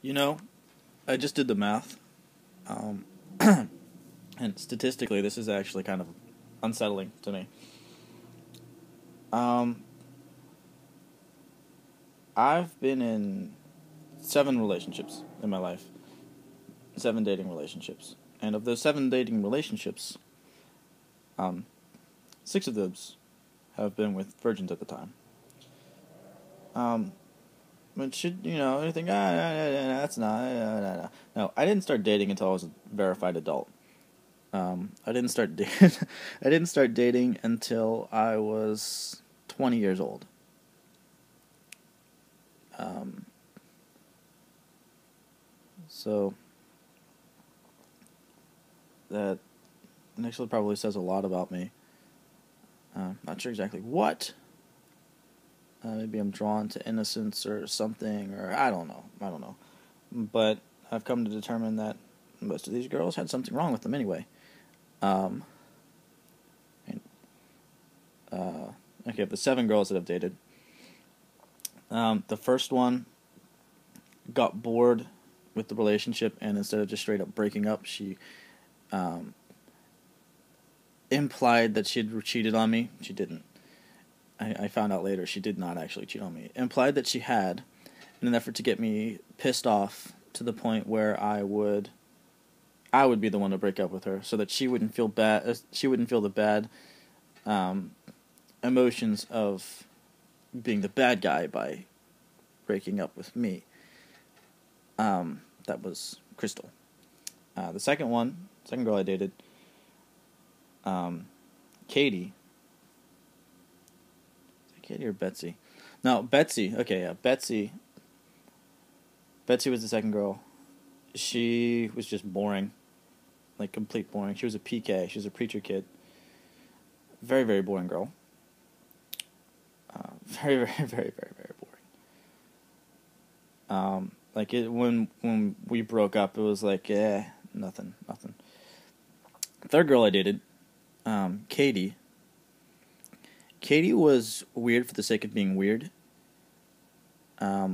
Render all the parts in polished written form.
You know, I just did the math, um, and statistically, this is actually kind of unsettling to me. Um, I've been in 7 relationships in my life, 7 dating relationships, and of those 7 dating relationships, um, 6 of those have been with virgins at the time. Um, but you think, that's not, no, I didn't start dating until I was a verified adult. I didn't start I didn't start dating until I was 20 years old. Um, so that actually probably says a lot about me. Not sure exactly what. Maybe I'm drawn to innocence or something, or I don't know. But I've come to determine that most of these girls had something wrong with them anyway. Um, and, okay, of the 7 girls that I've dated, the first one got bored with the relationship, and instead of just straight up breaking up, she implied that she'd cheated on me. She didn't. I found out later she did not actually cheat on me. Implied that she had, in an effort to get me pissed off to the point where I would be the one to break up with her, so that she wouldn't feel bad. She wouldn't feel the bad emotions of being the bad guy by breaking up with me. That was Crystal. The second girl I dated, Katie. Is it Katie or Betsy? No, Betsy. Okay, yeah, Betsy. Betsy was the second girl. She was just boring, like complete boring. She was a PK. She was a preacher kid. Very, very boring girl. Very, very, very, very, very boring. When we broke up, it was like, nothing. Third girl I dated, Katie. Katie was weird for the sake of being weird. I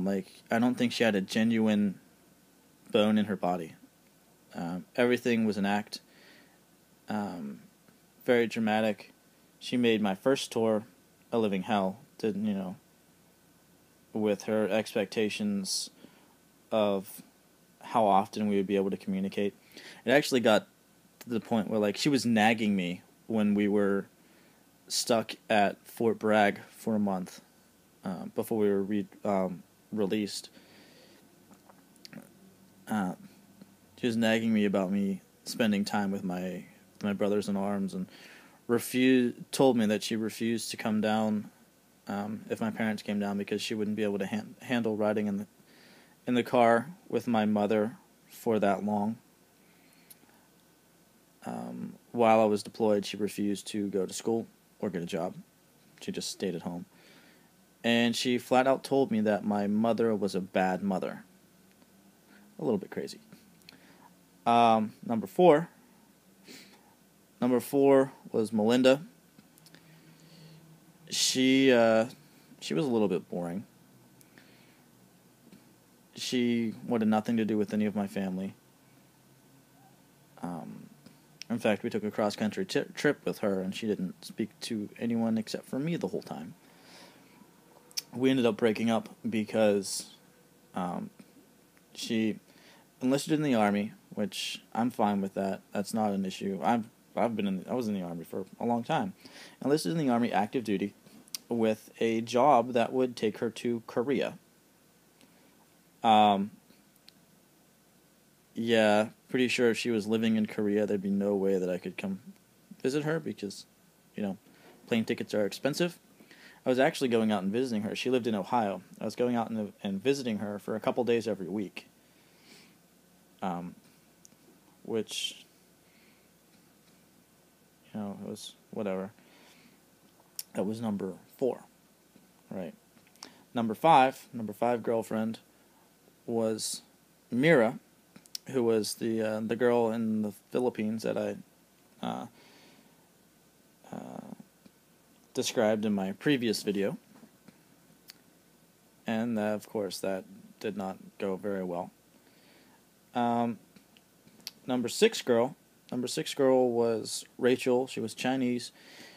don't think she had a genuine bone in her body. Everything was an act. Very dramatic. She made my first tour a living hell. With her expectations of how often we would be able to communicate. It actually got to the point where, she was nagging me when we were stuck at Fort Bragg for a month before we were released. She was nagging me about me spending time with my brothers in arms, and told me that she refused to come down if my parents came down, because she wouldn't be able to handle riding in the car with my mother for that long. While I was deployed, she refused to go to school or get a job. She just stayed at home. And she flat out told me that my mother was a bad mother. A little bit crazy. Number four was Melinda. She was a little bit boring. She wanted nothing to do with any of my family. In fact, we took a cross-country trip with her, and she didn't speak to anyone except for me the whole time. We ended up breaking up because she enlisted in the Army, which I'm fine with that. That's not an issue. I was in the Army for a long time. Enlisted in the Army active duty with a job that would take her to Korea. Yeah, pretty sure if she was living in Korea, there'd be no way that I could come visit her because, plane tickets are expensive. I was actually going out and visiting her. She lived in Ohio. I was going out and visiting her for a couple days every week. Which, it was whatever. That was number 4, right? Number five girlfriend was Mira, who was the girl in the Philippines that I described in my previous video. And of course that did not go very well. Um, number six girl. Number six girl was Rachel. She was Chinese.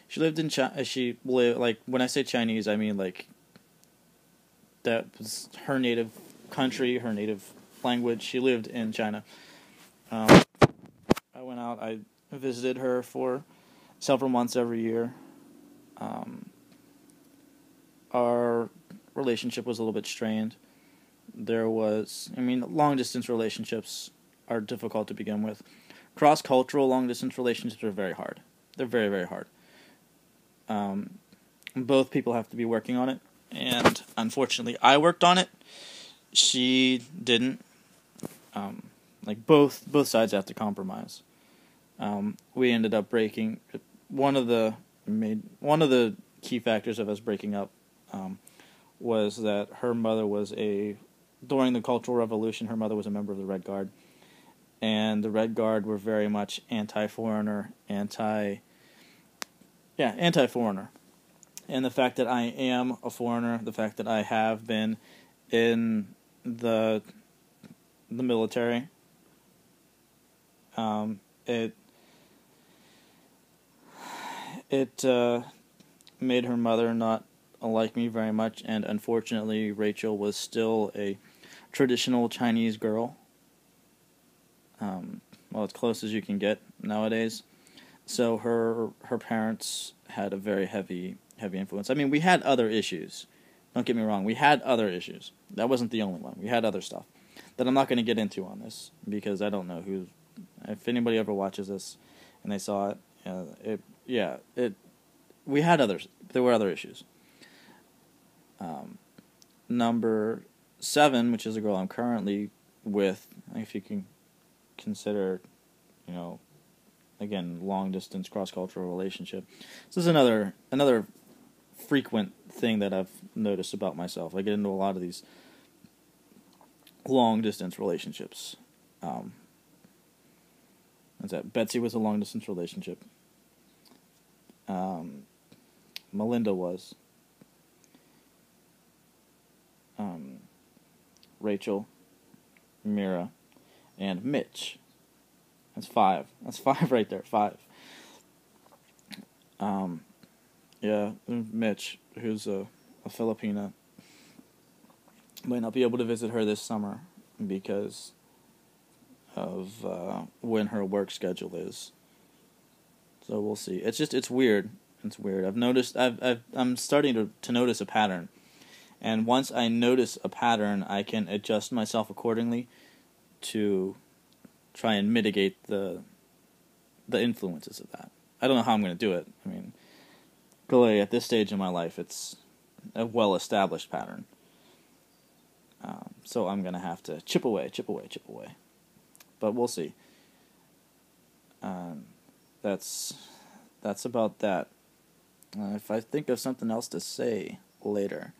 She lived in China. She lived, like, when I say Chinese, I mean, like, that was her native country, her native language. She lived in China. I went out. I visited her for several months every year. Our relationship was a little bit strained. Long-distance relationships are difficult to begin with. Cross-cultural long-distance relationships are very hard. They're very, very hard. Both people have to be working on it, and unfortunately, I worked on it. She didn't. Both sides have to compromise. We ended up breaking. One of the key factors of us breaking up was that her mother was during the Cultural Revolution, her mother was a member of the Red Guard, and the Red Guard were very much anti-foreigner, anti-foreigner. And the fact that I am a foreigner, the fact that I have been in the military, it made her mother not like me very much, and unfortunately Rachel was still a traditional Chinese girl, as close as you can get nowadays. So her parents had a very heavy influence. I mean, we had other issues. Don't get me wrong, we had other issues. That wasn't the only one. We had other stuff that I'm not going to get into on this, because I don't know if anybody ever watches this and they saw it, we had others. There were other issues. Number 7, which is a girl I'm currently with, if you can consider, again, long-distance, cross-cultural relationship. This is another frequent thing that I've noticed about myself. I get into a lot of these long-distance relationships. Betsy was a long-distance relationship. Melinda was. Rachel, Mira, and Mitch. That's 5. That's 5 right there. 5. Mitch, who's a Filipina. Might not be able to visit her this summer because of when her work schedule is. So we'll see. It's weird. It's weird. I'm starting to notice a pattern. And once I notice a pattern, I can adjust myself accordingly to try and mitigate the influences of that. I don't know how I'm going to do it. I mean, clearly at this stage in my life, it's a well-established pattern. So I'm going to have to chip away. But we'll see. That's about that. If I think of something else to say later,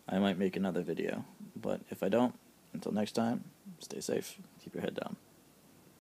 I might make another video. But if I don't, until next time, stay safe, keep your head down.